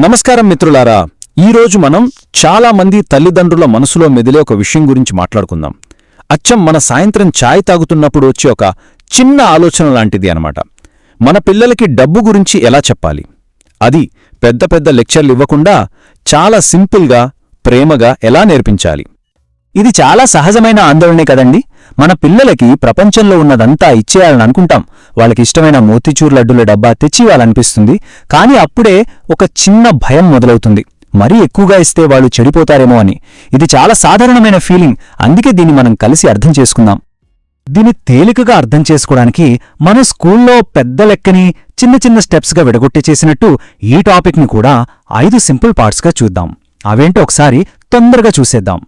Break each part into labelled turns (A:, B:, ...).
A: నమస్కారం మిత్రులారా, ఈరోజు మనం చాలా మంది తల్లిదండ్రుల మనసులో మెదిలే ఒక విషయం గురించి మాట్లాడుకుందాం. అచ్చం మన సాయంత్రం ఛాయ్ తాగుతున్నప్పుడు వచ్చే ఒక చిన్న ఆలోచన లాంటిది అన్నమాట. మన పిల్లలకి డబ్బు గురించి ఎలా చెప్పాలి, అది పెద్ద పెద్ద లెక్చర్లు ఇవ్వకుండా చాలా సింపుల్గా ప్రేమగా ఎలా నేర్పించాలి.
B: ఇది చాలా సహజమైన ఆందోళనే కదండి. మన పిల్లలకి ప్రపంచంలో ఉన్నదంతా ఇచ్చేయాలని అనుకుంటాం. వాళ్ళకిష్టమైన మోతీచూర్ లడ్డూల డబ్బా తెచ్చివ్వాలనిపిస్తుంది. కాని అప్పుడే ఒక చిన్న భయం మొదలవుతుంది, మరీ ఎక్కువగా ఇస్తే వాళ్ళు చెడిపోతారేమో అని. ఇది చాలా సాధారణమైన ఫీలింగ్. అందుకే దీన్ని మనం కలిసి అర్థం చేసుకుందాం. దీన్ని తేలికగా అర్థం చేసుకోవడానికి మనం స్కూల్లో పెద్ద లెక్కని చిన్న చిన్న స్టెప్స్గా విడగొట్టి చేసినట్టు ఈ టాపిక్ని కూడా 5 సింపుల్ పార్ట్స్గా చూద్దాం. అవేంటో ఒకసారి తొందరగా చూసేద్దాం.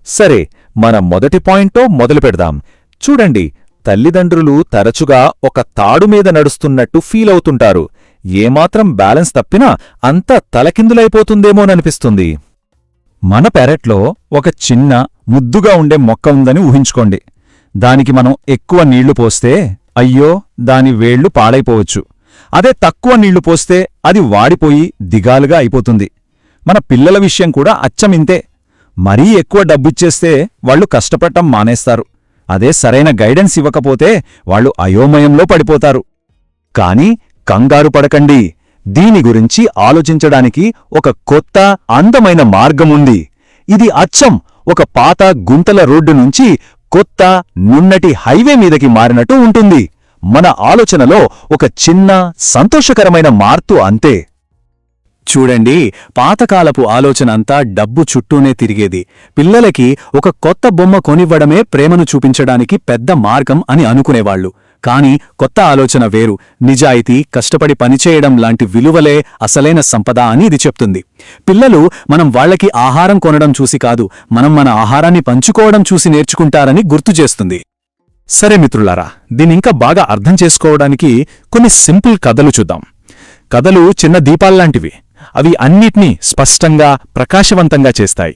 A: సరే, మన మొదటి పాయింట్తో మొదలు పెడదాం. చూడండి, తల్లిదండ్రులు తరచుగా ఒక తాడు మీద నడుస్తున్నట్టు ఫీలవుతుంటారు. ఏమాత్రం బ్యాలెన్స్ తప్పినా అంతా తలకిందులైపోతుందేమోననిపిస్తుంది.
B: మన పెరట్లో ఒక చిన్న ముద్దుగా ఉండే మొక్క ఉందని ఊహించుకోండి. దానికి మనం ఎక్కువ నీళ్లు పోస్తే అయ్యో దాని వేళ్లు పాడైపోవచ్చు. అదే తక్కువ నీళ్లు పోస్తే అది వాడిపోయి దిగాలుగా అయిపోతుంది. మన పిల్లల విషయం కూడా అచ్చమింతే. మరీ ఎక్కువ డబ్బిచ్చేస్తే వాళ్లు కష్టపడటం మానేస్తారు. అదే సరైన గైడెన్స్ ఇవ్వకపోతే వాళ్లు అయోమయంలో పడిపోతారు. కాని కంగారు పడకండి, దీని గురించి ఆలోచించడానికి ఒక కొత్త అందమైన మార్గముంది. ఇది అచ్చం ఒక పాత గుంతల రోడ్డు నుంచి కొత్త నున్నటి హైవే మీదకి మారినట్టు ఉంటుంది. మన ఆలోచనలో ఒక చిన్న సంతోషకరమైన మార్పు అంతే.
A: చూడండి, పాతకాలపు ఆలోచన అంతా డబ్బు చుట్టూనే తిరిగేది. పిల్లలకి ఒక కొత్త బొమ్మ కొనివ్వడమే ప్రేమను చూపించడానికి పెద్ద మార్గం అని అనుకునేవాళ్లు. కాని కొత్త ఆలోచన వేరు. నిజాయితీ, కష్టపడి పనిచేయడం లాంటి విలువలే అసలైన సంపద అని ఇది చెప్తుంది. పిల్లలు మనం వాళ్లకి ఆహారం కొనడం చూసి కాదు, మనం మన ఆహారాన్ని పంచుకోవడం చూసి నేర్చుకుంటారని గుర్తుచేస్తుంది. సరే మిత్రులారా, దీనింకా బాగా అర్థం చేసుకోవడానికి కొన్ని సింపుల్ కథలు చూద్దాం. కథలు చిన్న దీపాల్లాంటివి. అవి అన్నిటినీ స్పష్టంగా, ప్రకాశవంతంగా చేస్తాయి.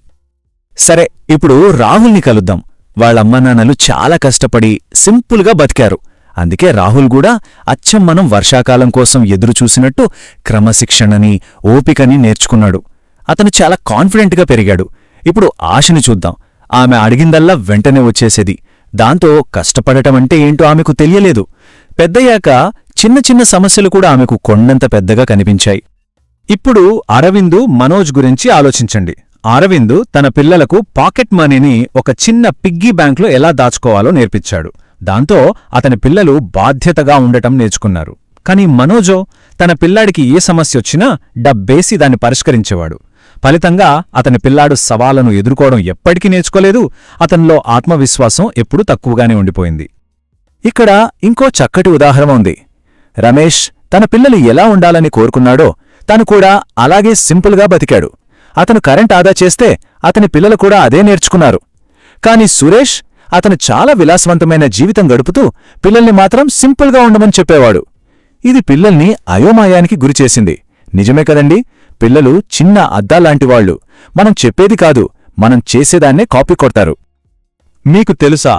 A: సరే, ఇప్పుడు రాహుల్ని కలుద్దాం. వాళ్ళమ్మనాన్నలు చాలా కష్టపడి సింపుల్గా బతికారు. అందుకే రాహుల్ కూడా అచ్చం మనం వర్షాకాలం కోసం ఎదురుచూసినట్టు క్రమశిక్షణని, ఓపికని నేర్చుకున్నాడు. అతను చాలా కాన్ఫిడెంట్గా పెరిగాడు. ఇప్పుడు ఆశని చూద్దాం. ఆమె అడిగిందల్లా వెంటనే వచ్చేసేది. దాంతో కష్టపడటమంటే ఏంటో ఆమెకు తెలియలేదు. పెద్దయ్యాక చిన్న చిన్న సమస్యలు కూడా ఆమెకు కొండంత పెద్దగా కనిపించాయి. ఇప్పుడు అరవిందు, మనోజ్ గురించి ఆలోచించండి. అరవిందు తన పిల్లలకు పాకెట్ మనీని ఒక చిన్న పిగ్గీ బ్యాంక్లో ఎలా దాచుకోవాలో నేర్పించాడు. దాంతో అతని పిల్లలు బాధ్యతగా ఉండటం నేర్చుకున్నారు. కాని మనోజో తన పిల్లాడికి ఏ సమస్యొచ్చినా డబ్బేసి దాన్ని పరిష్కరించేవాడు. ఫలితంగా అతని పిల్లాడు సవాళ్లను ఎదుర్కోవడం ఎప్పటికీ నేర్చుకోలేదు. అతనిలో ఆత్మవిశ్వాసం ఎప్పుడూ తక్కువగానే ఉండిపోయింది. ఇక్కడ ఇంకో చక్కటి ఉదాహరణ ఉంది. రమేష్ తన పిల్లలు ఎలా ఉండాలని కోరుకున్నాడో తను కూడా అలాగే సింపుల్గా బతికాడు. అతను కరెంట్ ఆదా చేస్తే అతని పిల్లలు కూడా అదే నేర్చుకున్నారు. కాని సురేష్ అతను చాలా విలాసవంతమైన జీవితం గడుపుతూ పిల్లల్ని మాత్రం సింపుల్గా ఉండమని చెప్పేవాడు. ఇది పిల్లల్ని అయోమయానికి గురిచేసింది. నిజమే కదండి, పిల్లలు చిన్న అద్దాలాంటివాళ్లు. మనం చెప్పేది కాదు, మనం చేసేదాన్నే కాపీ కొడతారు. మీకు తెలుసా,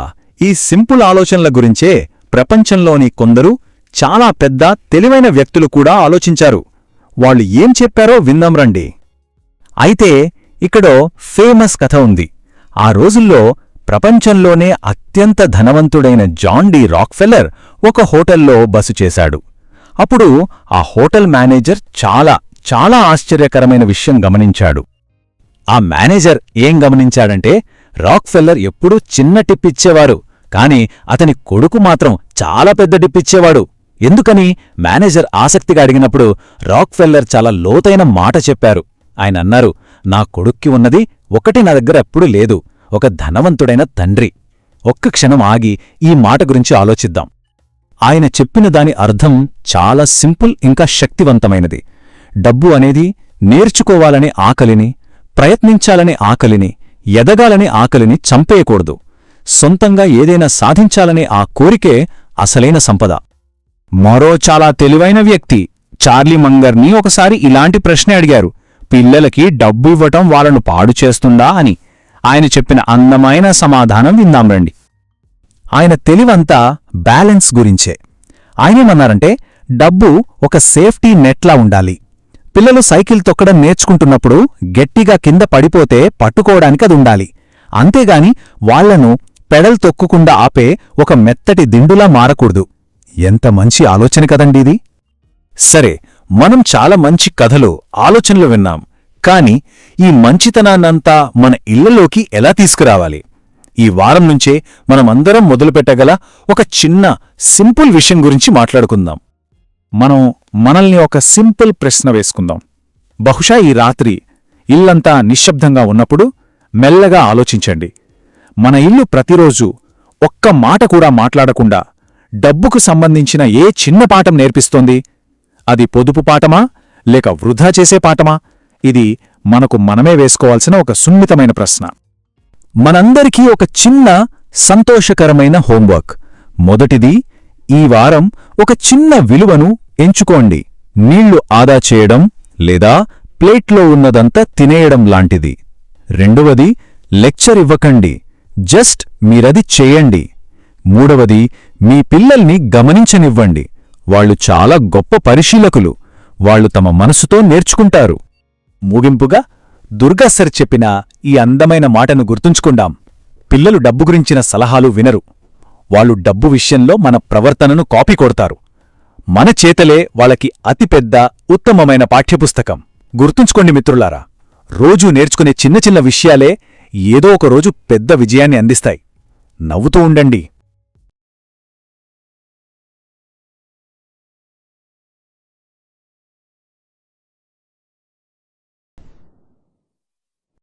A: ఈ సింపుల్ ఆలోచనల గురించే ప్రపంచంలోని కొందరు చాలా పెద్ద తెలివైన వ్యక్తులు కూడా ఆలోచించారు. వాళ్ళు ఏం చెప్పారో విందాం రండి. అయితే ఇక్కడో ఫేమస్ కథ ఉంది. ఆ రోజుల్లో ప్రపంచంలోనే అత్యంత ధనవంతుడైన జాన్ డి రాక్ఫెల్లర్ ఒక హోటల్లో బస చేశాడు. అప్పుడు ఆ హోటల్ మేనేజర్ చాలా ఆశ్చర్యకరమైన విషయం గమనించాడు. ఆ మేనేజర్ ఏం గమనించాడంటే, రాక్ఫెల్లర్ ఎప్పుడూ చిన్న టిప్పిచ్చేవారు, కాని అతని కొడుకు మాత్రం చాలా పెద్ద టిప్పిచ్చేవాడు. ఎందుకని మేనేజర్ ఆసక్తిగా అడిగినప్పుడు రాక్ఫెల్లర్ చాలా లోతైన మాట చెప్పారు. ఆయన అన్నారు, నా కొడుక్కి ఉన్నది ఒకటి నా దగ్గర ఎప్పుడూ లేదు, ఒక ధనవంతుడైన తండ్రి. ఒక్క క్షణం ఆగి ఈ మాట గురించి ఆలోచిద్దాం. ఆయన చెప్పిన దాని అర్థం చాలా సింపుల్, ఇంకా శక్తివంతమైనది. డబ్బు అనేది నేర్చుకోవాలనే ఆకలిని, ప్రయత్నించాలనే ఆకలిని, ఎదగాలనే ఆకలిని చంపేయకూడదు. సొంతంగా ఏదైనా సాధించాలనే ఆ కోరికే అసలైన సంపద. మరో చాలా తెలివైన వ్యక్తి చార్లీ మంగర్ని ఒకసారి ఇలాంటి ప్రశ్న అడిగారు, పిల్లలకి డబ్బు ఇవ్వటం వాళ్ళను పాడు చేస్తుందా అని. ఆయన చెప్పిన అందమైన సమాధానం విందాం రండి. ఆయన తెలివంతా బ్యాలెన్స్ గురించే. ఆయనేమన్నారంటే, డబ్బు ఒక సేఫ్టీ నెట్లా ఉండాలి. పిల్లలు సైకిల్ తొక్కడం నేర్చుకుంటున్నప్పుడు గట్టిగా కింద పడిపోతే పట్టుకోవడానికదుండాలి. అంతేగాని వాళ్లను పెడల్ తొక్కుకుండా ఆపే ఒక మెత్తటి దిండులా మారకూడదు. ఎంత మంచి ఆలోచన కదండీది. సరే, మనం చాలా మంచి కథలు, ఆలోచనలు విన్నాం. కాని ఈ మంచితనాన్నంతా మన ఇళ్లలోకి ఎలా తీసుకురావాలి? ఈ వారం నుంచే మనమందరం మొదలుపెట్టగల ఒక చిన్న సింపుల్ విషయం గురించి మాట్లాడుకుందాం. మనం మనల్ని ఒక సింపుల్ ప్రశ్న వేసుకుందాం. బహుశా ఈ రాత్రి ఇల్లంతా నిశ్శబ్దంగా ఉన్నప్పుడు మెల్లగా ఆలోచించండి. మన ఇల్లు ప్రతిరోజు ఒక్క మాట కూడా మాట్లాడకుండా డబ్బుకు సంబంధించిన ఏ చిన్న పాఠం నేర్పిస్తోంది? అది పొదుపు పాఠమా లేక వృధా చేసే పాఠమా? ఇది మనకు మనమే వేసుకోవాల్సిన ఒక సున్నితమైన ప్రశ్న. మనందరికీ ఒక చిన్న సంతోషకరమైన హోంవర్క్. మొదటిది, ఈ వారం ఒక చిన్న విలువను ఎంచుకోండి. నీళ్లు ఆదా చేయడం లేదా ప్లేట్లో ఉన్నదంతా తినేయడం లాంటిది. రెండవది, లెక్చర్ ఇవ్వకండి, జస్ట్ మీరది చేయండి. మూడవది, మీ పిల్లల్ని గమనించనివ్వండి. వాళ్ళు చాలా గొప్ప పరిశీలకులు. వాళ్ళు తమ మనసుతో నేర్చుకుంటారు. ముగింపుగా దుర్గా సర్ చెప్పిన ఈ అందమైన మాటను గుర్తుంచుకుందాం. పిల్లలు డబ్బు గురించిన సలహాలు వినరు. వాళ్ళు డబ్బు విషయంలో మన ప్రవర్తనను కాపీ కొడతారు. మన చేతలే వాళ్ళకి అతిపెద్ద, ఉత్తమమైన పాఠ్యపుస్తకం. గుర్తుంచుకోండి మిత్రులారా, రోజూ నేర్చుకునే చిన్న చిన్న విషయాలే ఏదో ఒక రోజు పెద్ద విజయాన్ని అందిస్తాయి. నవ్వుతూ ఉండండి.